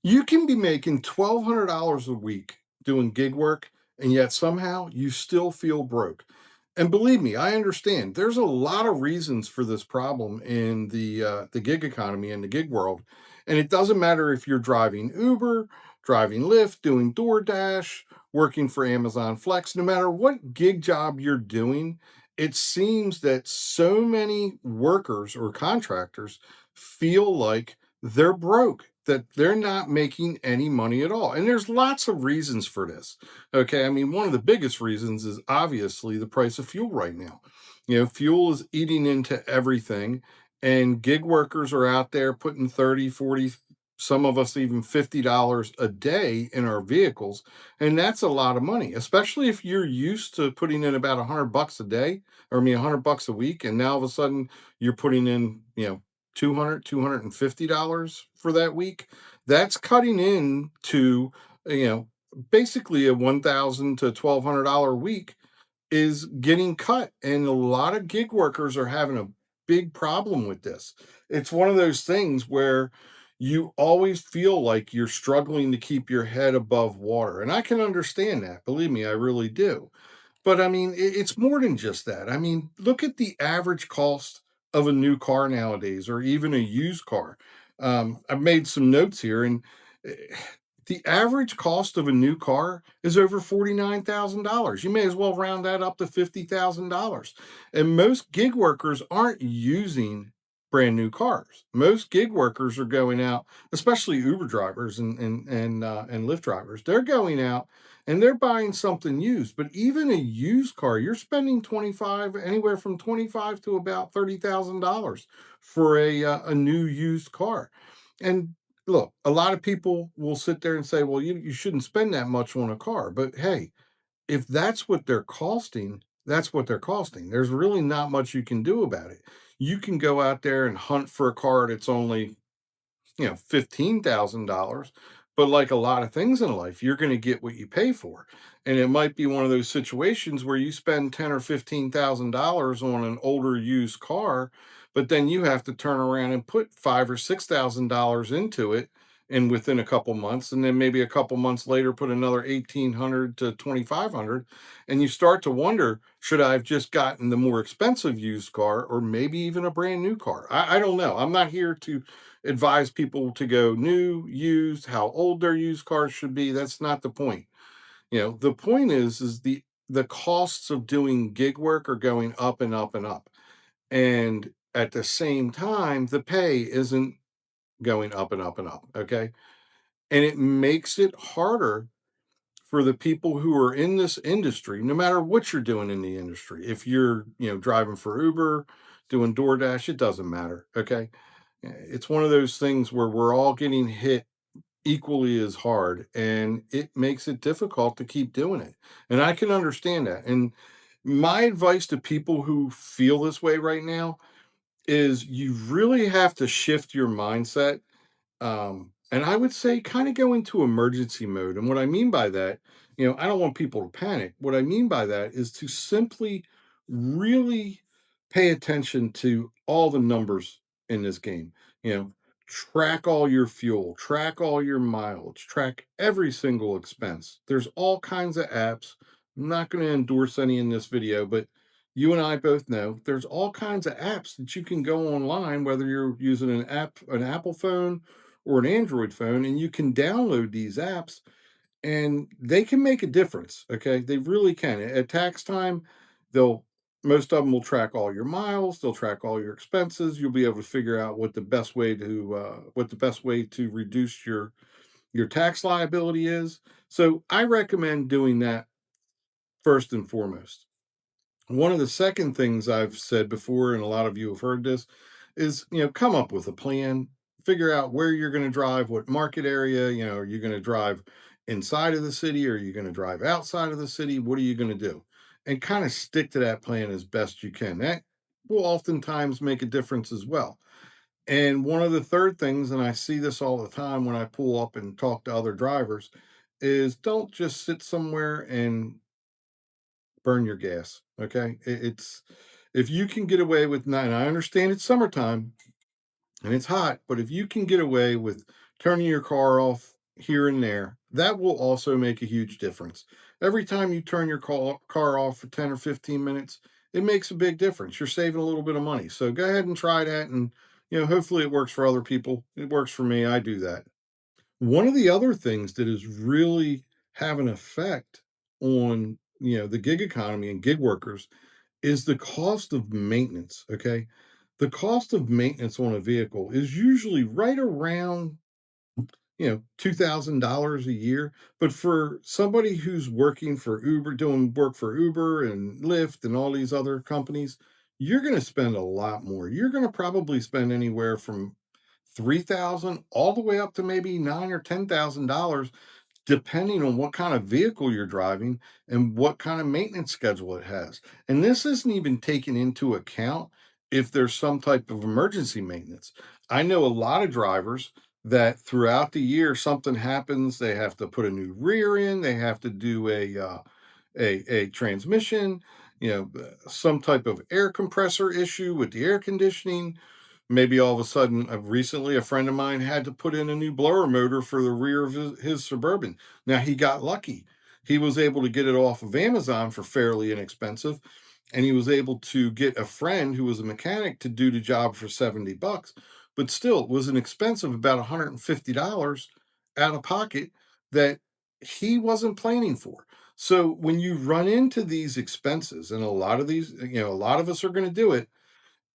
You can be making $1,200 a week doing gig work, and yet somehow you still feel broke. And believe me, I understand. There's a lot of reasons for this problem in the gig economy and the gig world, and it doesn't matter if you're driving Uber, driving Lyft, doing DoorDash, working for Amazon Flex. No matter what gig job you're doing, it seems that so many workers or contractors feel like they're broke, that they're not making any money at all. And there's lots of reasons for this. Okay. I mean, one of the biggest reasons is obviously the price of fuel right now. Fuel is eating into everything, and gig workers are out there putting 30, 40, some of us even $50 a day in our vehicles. And that's a lot of money, especially if you're used to putting in about $100 a day, or I mean, $100 a week. And now all of a sudden you're putting in, 250 dollars for that week. That's cutting in to, you know basically a 1,000 to $1,200 week is getting cut, and a lot of gig workers are having a big problem with this. It's one of those things where you always feel like you're struggling to keep your head above water, and I can understand that. Believe me, I really do. But I mean, it's more than just that. I mean, look at the average cost of a new car nowadays, or even a used car. I've made some notes here, and eh, the average cost of a new car is over $49,000. You may as well round that up to $50,000. And most gig workers aren't using brand new cars. Most gig workers are going out, especially Uber drivers and Lyft drivers. They're going out and they're buying something used. But even a used car, you're spending anywhere from 25 to about $30,000 for a new used car. And look, a lot of people will sit there and say, well, you shouldn't spend that much on a car. But hey, if that's what they're costing, that's what they're costing. There's really not much you can do about it. You can go out there and hunt for a car that's only, $15,000. But like a lot of things in life, you're going to get what you pay for. And it might be one of those situations where you spend 10 or $15,000 on an older used car, but then you have to turn around and put $5,000 or $6,000 into it, and within a couple months, and then maybe a couple months later put another 1,800 to 2,500. And you start to wonder, should I have just gotten the more expensive used car, or maybe even a brand new car? I don't know. I'm not here to advise people to go new, used, how old their used cars should be. That's not the point. The point is the costs of doing gig work are going up and up and up. And at the same time, the pay isn't going up and up and up. Okay. And it makes it harder for the people who are in this industry, no matter what you're doing in the industry. If you're, driving for Uber, doing DoorDash, it doesn't matter. Okay. It's one of those things where we're all getting hit equally as hard, and it makes it difficult to keep doing it. And I can understand that. And my advice to people who feel this way right now is you really have to shift your mindset, and I would say kind of go into emergency mode. And what I mean by that, I don't want people to panic. What I mean by that is to simply really pay attention to all the numbers in this game. You know, track all your fuel, track all your mileage, track every single expense. There's all kinds of apps. I'm not going to endorse any in this video, but you and I both know there's all kinds of apps that you can go online, whether you're using an Apple phone or an Android phone, and you can download these apps, and they can make a difference. Okay, they really can. At tax time, they'll most of them will track all your miles. They'll track all your expenses. You'll be able to figure out what the best way to reduce your tax liability is. So I recommend doing that first and foremost. One of the second things I've said before, and a lot of you have heard this, is come up with a plan, figure out where you're going to drive, what market area. Are you going to drive inside of the city, or are you going to drive outside of the city? What are you going to do? And kind of stick to that plan as best you can. That will oftentimes make a difference as well. And one of the third things, and I see this all the time when I pull up and talk to other drivers, is don't just sit somewhere and burn your gas. Okay. It's if you can get away with nine, I understand it's summertime and it's hot, but if you can get away with turning your car off here and there, that will also make a huge difference. Every time you turn your car off for 10 or 15 minutes, it makes a big difference. You're saving a little bit of money. So go ahead and try that. And, hopefully it works for other people. It works for me. I do that. One of the other things that is really have an effect on, the gig economy and gig workers is the cost of maintenance. Okay. The cost of maintenance on a vehicle is usually right around $2,000 a year. But for somebody who's working for Uber, doing work for Uber and Lyft and all these other companies, you're going to spend a lot more. You're going to probably spend anywhere from 3,000 all the way up to maybe 9 or $10,000, depending on what kind of vehicle you're driving and what kind of maintenance schedule it has. And this isn't even taken into account if there's some type of emergency maintenance. I know a lot of drivers that throughout the year something happens, they have to put a new rear in, they have to do a transmission, some type of air compressor issue with the air conditioning. Maybe all of a sudden, recently, a friend of mine had to put in a new blower motor for the rear of his Suburban. Now, he got lucky. He was able to get it off of Amazon for fairly inexpensive, and he was able to get a friend who was a mechanic to do the job for $70. But still, it was an expensive about $150 out of pocket that he wasn't planning for. So when you run into these expenses, and a lot of these, a lot of us are going to do it,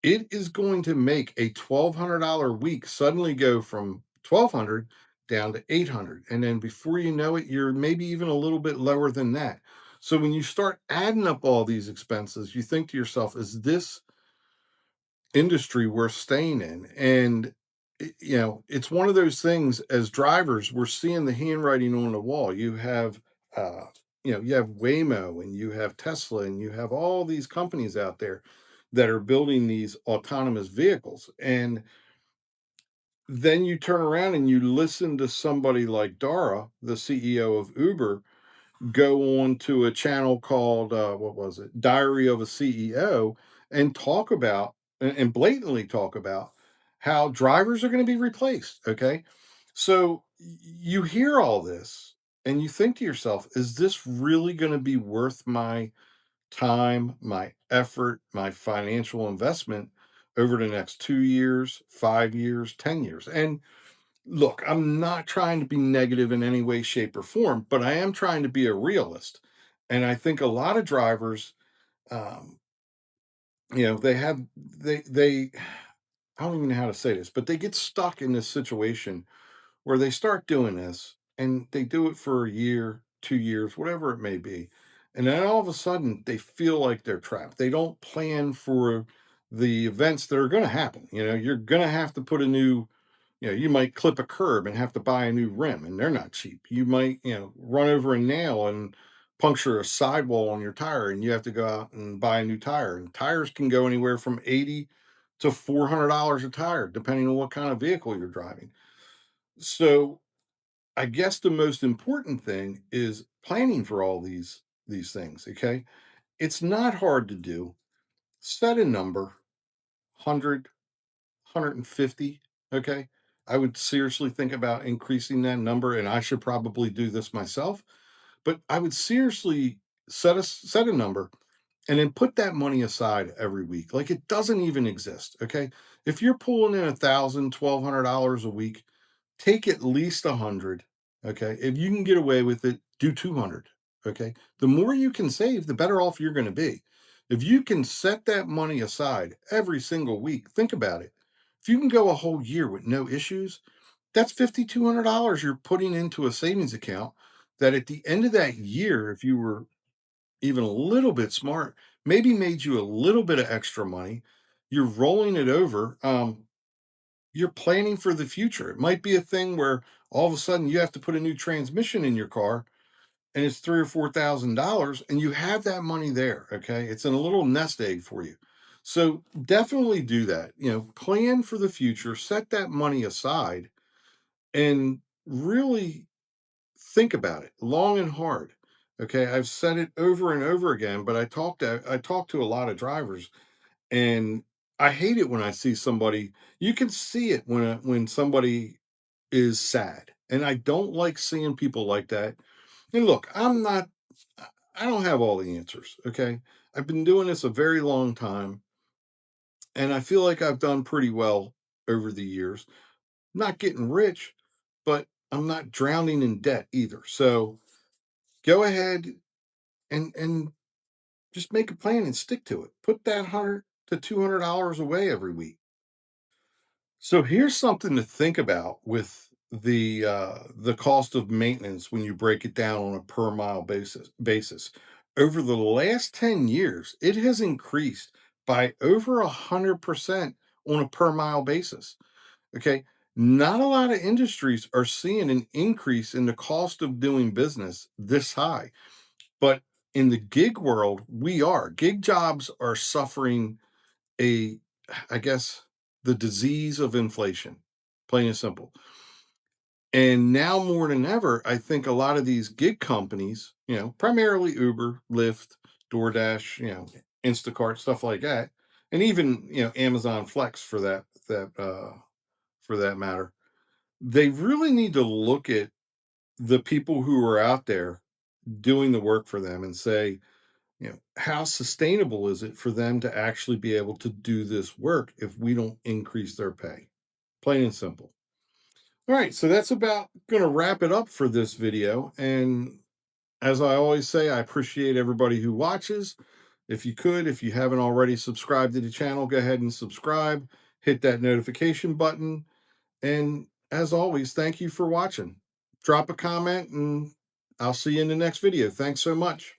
it is going to make a $1,200 week suddenly go from 1,200 down to 800. And then before you know it, you're maybe even a little bit lower than that. So when you start adding up all these expenses, you think to yourself, is this industry worth staying in? And it's one of those things. As drivers, we're seeing the handwriting on the wall. Uh, you have Waymo and you have Tesla and you have all these companies out there that are building these autonomous vehicles. And then you turn around and you listen to somebody like Dara, the CEO of Uber, go on to a channel called what was it, Diary of a CEO, and talk about and blatantly talk about how drivers are going to be replaced. Okay, so you hear all this and you think to yourself, is this really going to be worth my time, my effort, my financial investment over the next 2 years, 5 years, 10 years? And look, I'm not trying to be negative in any way, shape, or form, but I am trying to be a realist. And I think a lot of drivers, um, they, I don't even know how to say this, but they get stuck in this situation where they start doing this and they do it for a year, 2 years, whatever it may be. And then all of a sudden they feel like they're trapped. They don't plan for the events that are going to happen. You're going to have to put a new, you might clip a curb and have to buy a new rim, and they're not cheap. You might, run over a nail and puncture a sidewall on your tire, and you have to go out and buy a new tire. And tires can go anywhere from 80 to $400 a tire, depending on what kind of vehicle you're driving. So I guess the most important thing is planning for all these things. Okay, it's not hard to do. Set a number, 100, Okay, I would seriously think about increasing that number, and I should probably do this myself. But I would seriously set a number and then put that money aside every week, like it doesn't even exist. Okay, if you're pulling in 1,000, $1,200 a week, take at least 100. Okay, if you can get away with it, do 200. Okay, the more you can save, the better off you're going to be. If you can set that money aside every single week, think about it. If you can go a whole year with no issues, that's $5,200 you're putting into a savings account that at the end of that year, if you were even a little bit smart, maybe made you a little bit of extra money. You're rolling it over. You're planning for the future. It might be a thing where all of a sudden you have to put a new transmission in your car and it's 3 or 4 thousand dollars, and you have that money there. Okay. It's in a little nest egg for you. So definitely do that. Plan for the future, set that money aside, and really think about it long and hard. Okay. I've said it over and over again, but I talk to a lot of drivers, and I hate it when I see somebody. You can see it when somebody is sad. And I don't like seeing people like that. And look, I don't have all the answers. Okay. I've been doing this a very long time, and I feel like I've done pretty well over the years. Not getting rich, but I'm not drowning in debt either. So go ahead and just make a plan and stick to it. Put that $100 to $200 away every week. So here's something to think about with the cost of maintenance when you break it down on a per mile basis. Over the last 10 years, it has increased by over 100% on a per mile basis. Okay. Not a lot of industries are seeing an increase in the cost of doing business this high. But in the gig world, we are. Gig jobs are suffering a, I guess, the disease of inflation, plain and simple. And now more than ever, I think a lot of these gig companies, primarily Uber, Lyft, DoorDash, Instacart, stuff like that, and even Amazon Flex for that matter, they really need to look at the people who are out there doing the work for them and say, how sustainable is it for them to actually be able to do this work if we don't increase their pay? Plain and simple. All right, so that's about going to wrap it up for this video. And as I always say, I appreciate everybody who watches. If you haven't already subscribed to the channel, go ahead and subscribe, hit that notification button. And as always, thank you for watching. Drop a comment and I'll see you in the next video. Thanks so much.